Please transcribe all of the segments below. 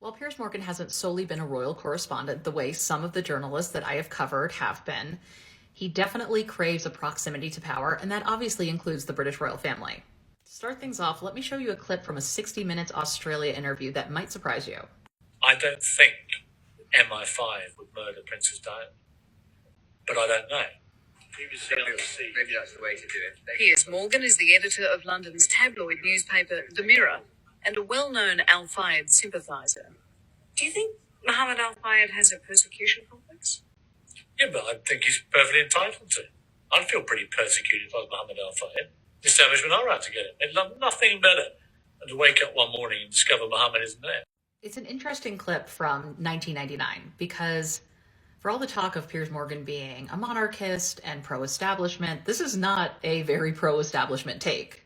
While Piers Morgan hasn't solely been a royal correspondent the way some of the journalists that I have covered have been, he definitely craves a proximity to power, and that obviously includes the British royal family. To start things off, let me show you a clip from a 60 Minutes Australia interview that might surprise you. I don't think MI5 would murder Princess Diana, but I don't know. Maybe that's the way to do it. Piers Morgan is the editor of London's tabloid newspaper The Mirror and a well-known Al-Fayed sympathiser. Do you think Mohammed Al-Fayed has a persecution complex? Yeah, but I think he's perfectly entitled to. I'd feel pretty persecuted if I was Mohammed Al-Fayed. The establishment are out to get him. They'd love nothing better than to wake up one morning and discover Mohammed isn't there. It's an interesting clip from 1999 because for all the talk of Piers Morgan being a monarchist and pro-establishment, this is not a very pro-establishment take.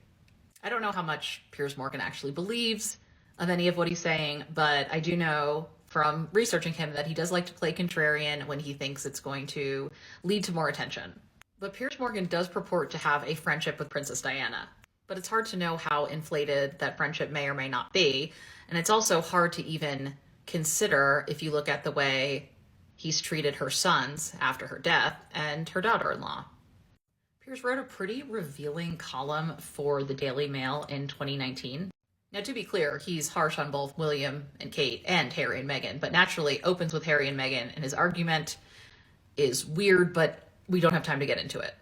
I don't know how much Piers Morgan actually believes of any of what he's saying, but I do know from researching him that he does like to play contrarian when he thinks it's going to lead to more attention. But Piers Morgan does purport to have a friendship with Princess Diana, but it's hard to know how inflated that friendship may or may not be, and it's also hard to even consider if you look at the way he's treated her sons after her death and her daughter-in-law. Piers wrote a pretty revealing column for the Daily Mail in 2019. Now, to be clear, he's harsh on both William and Kate and Harry and Meghan, but naturally opens with Harry and Meghan, and his argument is weird, but we don't have time to get into it.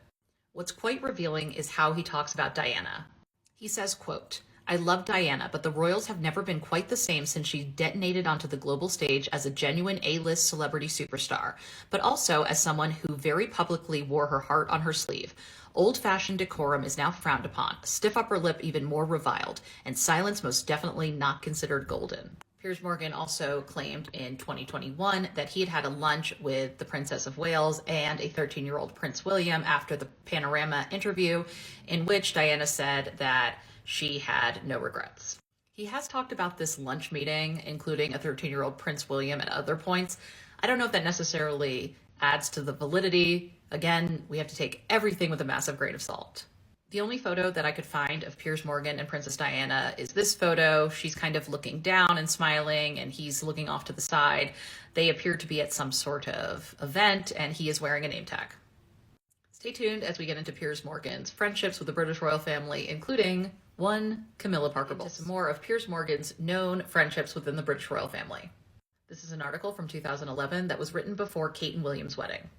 What's quite revealing is how he talks about Diana. He says, quote, "I love Diana, but the royals have never been quite the same since she detonated onto the global stage as a genuine A-list celebrity superstar, but also as someone who very publicly wore her heart on her sleeve. Old-fashioned decorum is now frowned upon, stiff upper lip even more reviled, and silence most definitely not considered golden." Piers Morgan also claimed in 2021 that he had had a lunch with the Princess of Wales and a 13-year-old Prince William after the Panorama interview, in which Diana said that she had no regrets. He has talked about this lunch meeting, including a 13-year-old Prince William at other points. I don't know if that necessarily adds to the validity. Again, we have to take everything with a massive grain of salt. The only photo that I could find of Piers Morgan and Princess Diana is this photo. She's kind of looking down and smiling, and he's looking off to the side. They appear to be at some sort of event, and he is wearing a name tag. Stay tuned as we get into Piers Morgan's friendships with the British royal family, including one Camilla Parker Bowles. Some more of Piers Morgan's known friendships within the British royal family. This is an article from 2011 that was written before Kate and William's wedding.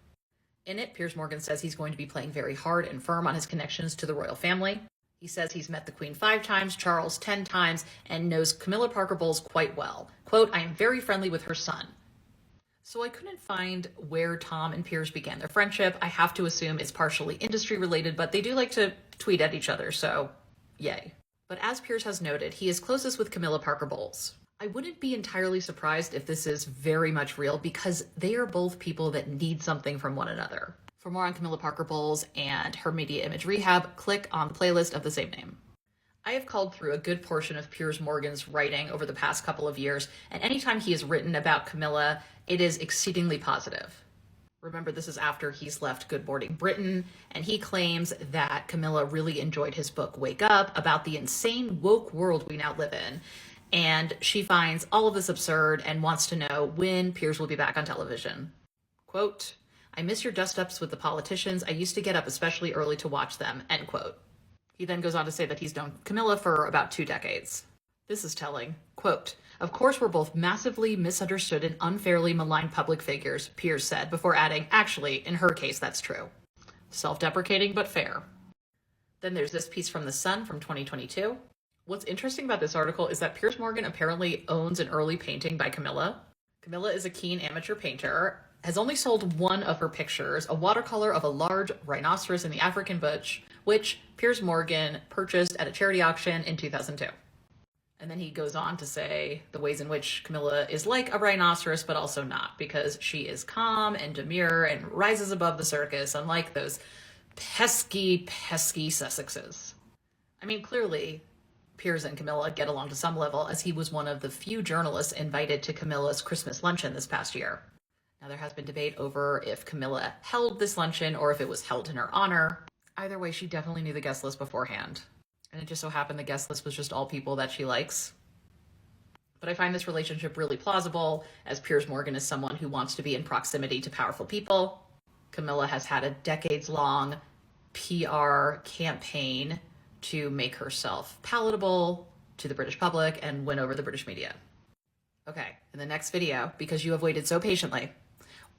In it, Piers Morgan says he's going to be playing very hard and firm on his connections to the royal family. He says he's met the Queen 5 times, Charles 10 times, and knows Camilla Parker Bowles quite well. Quote, "I am very friendly with her son." So I couldn't find where Tom and Piers began their friendship. I have to assume it's partially industry related, but they do like to tweet at each other, so yay. But as Piers has noted, he is closest with Camilla Parker Bowles. I wouldn't be entirely surprised if this is very much real because they are both people that need something from one another. For more on Camilla Parker Bowles and her media image rehab, click on the playlist of the same name. I have culled through a good portion of Piers Morgan's writing over the past couple of years, and anytime he has written about Camilla, it is exceedingly positive. Remember, this is after he's left Good Morning Britain, and he claims that Camilla really enjoyed his book, Wake Up, about the insane woke world we now live in. And she finds all of this absurd and wants to know when Piers will be back on television. Quote, "I miss your dust-ups with the politicians. I used to get up especially early to watch them," end quote. He then goes on to say that he's known Camilla for about 2 decades. This is telling. Quote, "Of course, we're both massively misunderstood and unfairly maligned public figures," Piers said, before adding, "Actually, in her case, that's true." Self-deprecating, but fair. Then there's this piece from The Sun from 2022. What's interesting about this article is that Piers Morgan apparently owns an early painting by Camilla. Camilla is a keen amateur painter, has only sold one of her pictures, a watercolor of a large rhinoceros in the African bush, which Piers Morgan purchased at a charity auction in 2002. And then he goes on to say the ways in which Camilla is like a rhinoceros, but also not, because she is calm and demure and rises above the circus, unlike those pesky Sussexes. I mean, clearly, Piers and Camilla get along to some level, as he was one of the few journalists invited to Camilla's Christmas luncheon this past year. Now, there has been debate over if Camilla held this luncheon or if it was held in her honor. Either way, she definitely knew the guest list beforehand. And it just so happened the guest list was just all people that she likes. But I find this relationship really plausible, as Piers Morgan is someone who wants to be in proximity to powerful people. Camilla has had a decades-long PR campaign to make herself palatable to the British public and win over the British media. Okay, in the next video, because you have waited so patiently,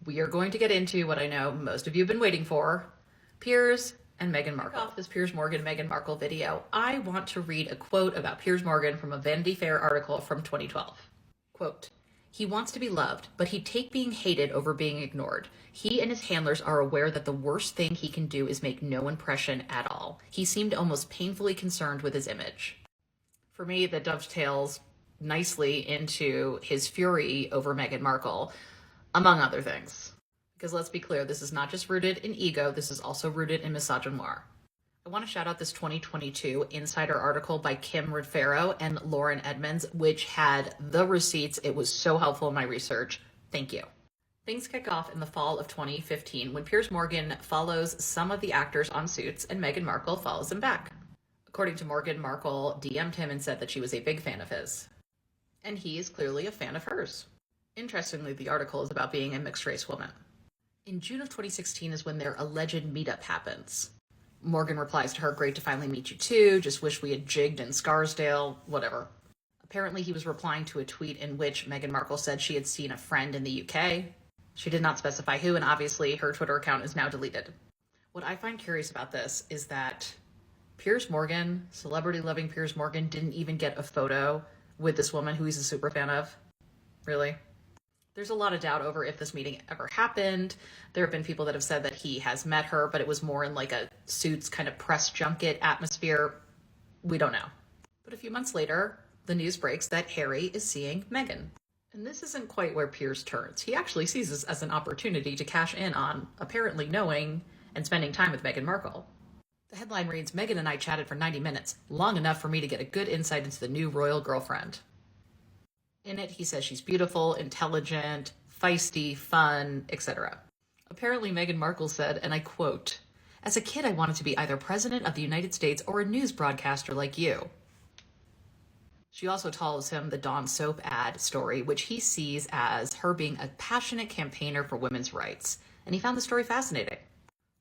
we are going to get into what I know most of you have been waiting for, Piers and Meghan Markle. Off this Piers Morgan Meghan Markle video, I want to read a quote about Piers Morgan from a Vanity Fair article from 2012. Quote, "He wants to be loved, but he'd take being hated over being ignored. He and his handlers are aware that the worst thing he can do is make no impression at all. He seemed almost painfully concerned with his image." For me, that dovetails nicely into his fury over Meghan Markle, among other things. Because let's be clear, this is not just rooted in ego, this is also rooted in misogynoir. I want to shout out this 2022 Insider article by Kim Redfero and Lauren Edmonds, which had the receipts. It was so helpful in my research. Thank you. Things kick off in the fall of 2015 when Piers Morgan follows some of the actors on Suits and Meghan Markle follows him back. According to Morgan, Markle DM'd him and said that she was a big fan of his. And he is clearly a fan of hers. Interestingly, the article is about being a mixed-race woman. In June of 2016 is when their alleged meetup happens. Morgan replies to her, "Great to finally meet you too, just wish we had jigged in Scarsdale," whatever. Apparently he was replying to a tweet in which Meghan Markle said she had seen a friend in the UK. She did not specify who, and obviously her Twitter account is now deleted. What I find curious about this is that Piers Morgan, celebrity-loving Piers Morgan, didn't even get a photo with this woman who he's a super fan of. Really? There's a lot of doubt over if this meeting ever happened. There have been people that have said that he has met her, but it was more in like a Suits kind of press junket atmosphere. We don't know. But a few months later, the news breaks that Harry is seeing Meghan. And this isn't quite where Piers turns. He actually sees this as an opportunity to cash in on apparently knowing and spending time with Meghan Markle. The headline reads, "Meghan and I chatted for 90 minutes, long enough for me to get a good insight into the new royal girlfriend." In it, he says she's beautiful, intelligent, feisty, fun, etc. Apparently, Meghan Markle said, and I quote, "As a kid, I wanted to be either president of the United States or a news broadcaster like you." She also tells him the Dawn soap ad story, which he sees as her being a passionate campaigner for women's rights, and he found the story fascinating.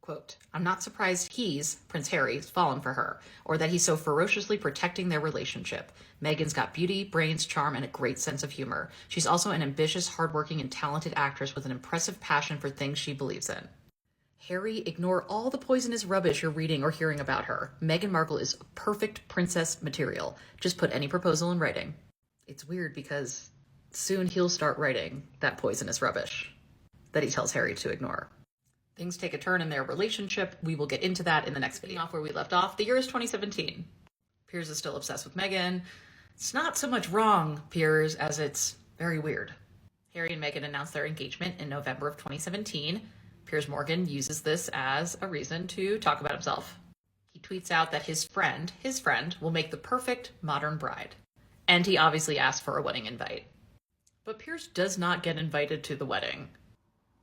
Quote, "I'm not surprised Prince Harry's fallen for her, or that he's so ferociously protecting their relationship. Meghan's got beauty, brains, charm, and a great sense of humor. She's also an ambitious, hardworking, and talented actress with an impressive passion for things she believes in. Harry, ignore all the poisonous rubbish you're reading or hearing about her. Meghan Markle is perfect princess material. Just put any proposal in writing." It's weird because soon he'll start writing that poisonous rubbish that he tells Harry to ignore. Things take a turn in their relationship. We will get into that in the next video. Off where we left off, the year is 2017. Piers is still obsessed with Meghan. It's not so much wrong, Piers, as it's very weird. Harry and Meghan announced their engagement in November of 2017. Piers Morgan uses this as a reason to talk about himself. He tweets out that his friend will make the perfect modern bride. And he obviously asked for a wedding invite. But Piers does not get invited to the wedding.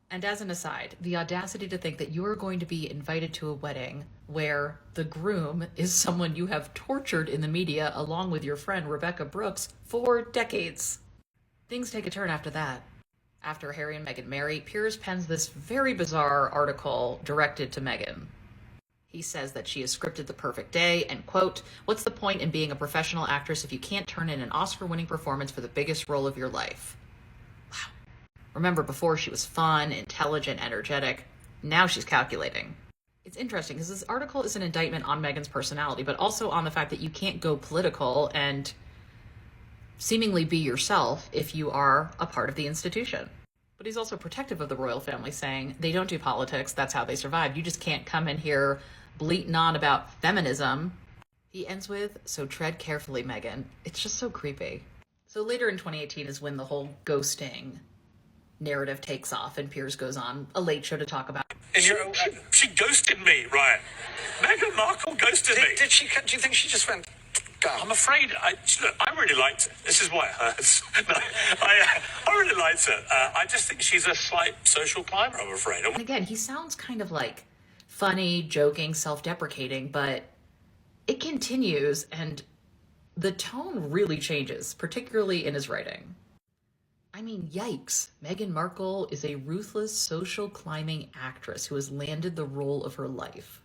And as an aside, the audacity to think that you are going to be invited to a wedding where the groom is someone you have tortured in the media along with your friend Rebecca Brooks for decades. Things take a turn after that. After Harry and Meghan marry, Piers pens this very bizarre article directed to Meghan. He says that she has scripted the perfect day, and quote, "What's the point in being a professional actress if you can't turn in an Oscar-winning performance for the biggest role of your life?" Remember, before she was fun, intelligent, energetic. Now she's calculating. It's interesting because this article is an indictment on Meghan's personality, but also on the fact that you can't go political and seemingly be yourself if you are a part of the institution. But he's also protective of the royal family, saying they don't do politics, that's how they survive. You just can't come in here bleating on about feminism. He ends with, "So tread carefully, Meghan." It's just so creepy. So later in 2018 is when the whole ghosting narrative takes off, and Piers goes on a Late Show to talk about She ghosted me, Ryan. Meghan Markle ghosted me. Did she? Do you think she just went? I'm afraid. I really liked it. This is why it hurts. No, I really liked her. I just think she's a slight social climber, I'm afraid. And again, he sounds kind of like funny, joking, self-deprecating, but it continues, and the tone really changes, particularly in his writing. I mean, yikes. Meghan Markle is a ruthless social climbing actress who has landed the role of her life.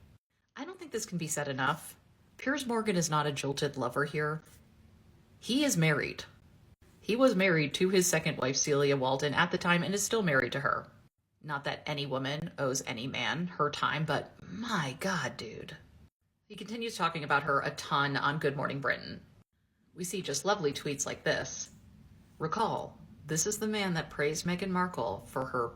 I don't think this can be said enough. Piers Morgan is not a jilted lover here. He is married. He was married to his second wife, Celia Walton, at the time and is still married to her. Not that any woman owes any man her time, but my God, dude. He continues talking about her a ton on Good Morning Britain. We see just lovely tweets like this. Recall, this is the man that praised Meghan Markle for her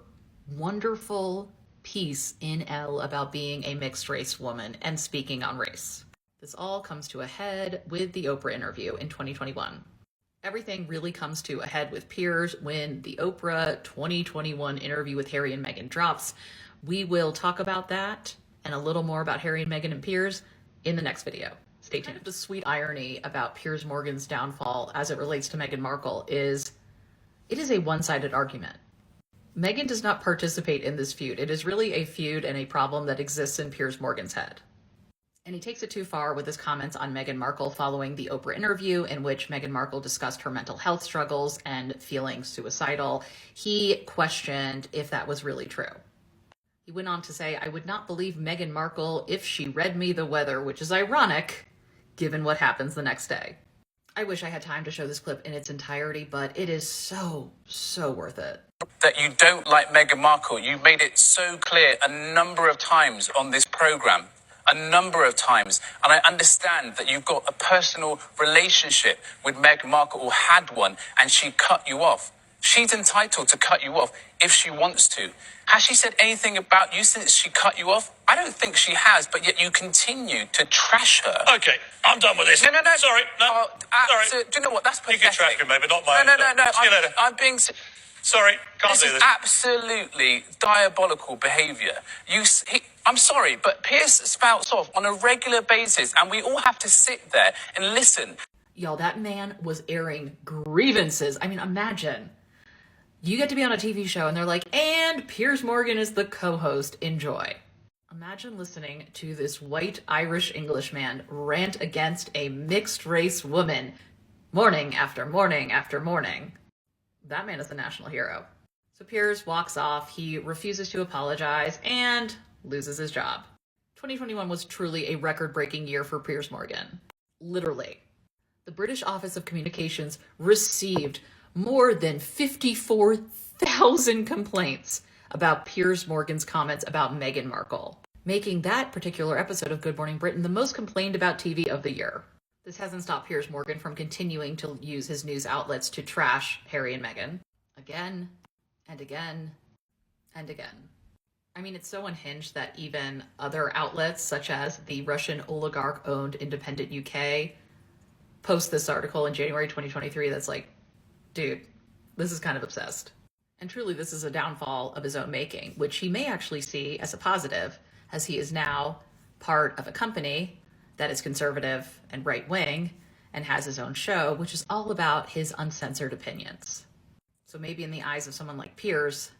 wonderful piece in Elle about being a mixed-race woman and speaking on race. This all comes to a head with the Oprah interview in 2021. Everything really comes to a head with Piers when the Oprah 2021 interview with Harry and Meghan drops. We will talk about that and a little more about Harry and Meghan and Piers in the next video. Stay tuned. The sweet irony about Piers Morgan's downfall as it relates to Meghan Markle is it is a one-sided argument. Meghan does not participate in this feud. It is really a feud and a problem that exists in Piers Morgan's head. And he takes it too far with his comments on Meghan Markle following the Oprah interview in which Meghan Markle discussed her mental health struggles and feeling suicidal. He questioned if that was really true. He went on to say, I would not believe Meghan Markle if she read me the weather, which is ironic given what happens the next day. I wish I had time to show this clip in its entirety, but it is so worth it. That you don't like Meghan Markle. You made it so clear a number of times on this program. A number of times. And I understand that you've got a personal relationship with Meghan Markle, or had one, and she cut you off. She's entitled to cut you off if she wants to. Has she said anything about you since she cut you off? I don't think she has, but yet you continue to trash her. Okay, I'm done with this. No. Sorry, no. Sorry. So, do you know what? That's pathetic. You can trash me, maybe not my No. See you later. I'm being... Sorry, can't This do is this. absolutely diabolical behaviour. I'm sorry, but Piers spouts off on a regular basis, and we all have to sit there and listen. Y'all, that man was airing grievances. I mean, imagine. You get to be on a TV show and they're like, and Piers Morgan is the co-host. Enjoy. Imagine listening to this white Irish Englishman rant against a mixed race woman morning after morning after morning. That man is the national hero. So Piers walks off, he refuses to apologize, and loses his job. 2021 was truly a record-breaking year for Piers Morgan. Literally. The British Office of Communications received more than 54,000 complaints about Piers Morgan's comments about Meghan Markle, making that particular episode of Good Morning Britain the most complained about TV of the year. This hasn't stopped Piers Morgan from continuing to use his news outlets to trash Harry and Meghan again and again and again. I mean, it's so unhinged that even other outlets, such as the Russian oligarch-owned Independent UK, post this article in January 2023 that's like, dude, this is kind of obsessed. And truly, this is a downfall of his own making, which he may actually see as a positive, as he is now part of a company that is conservative and right-wing and has his own show, which is all about his uncensored opinions. So maybe in the eyes of someone like Piers,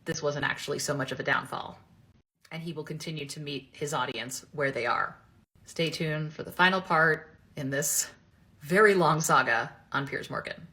this wasn't actually so much of a downfall. And he will continue to meet his audience where they are. Stay tuned for the final part in this very long saga on Piers Morgan.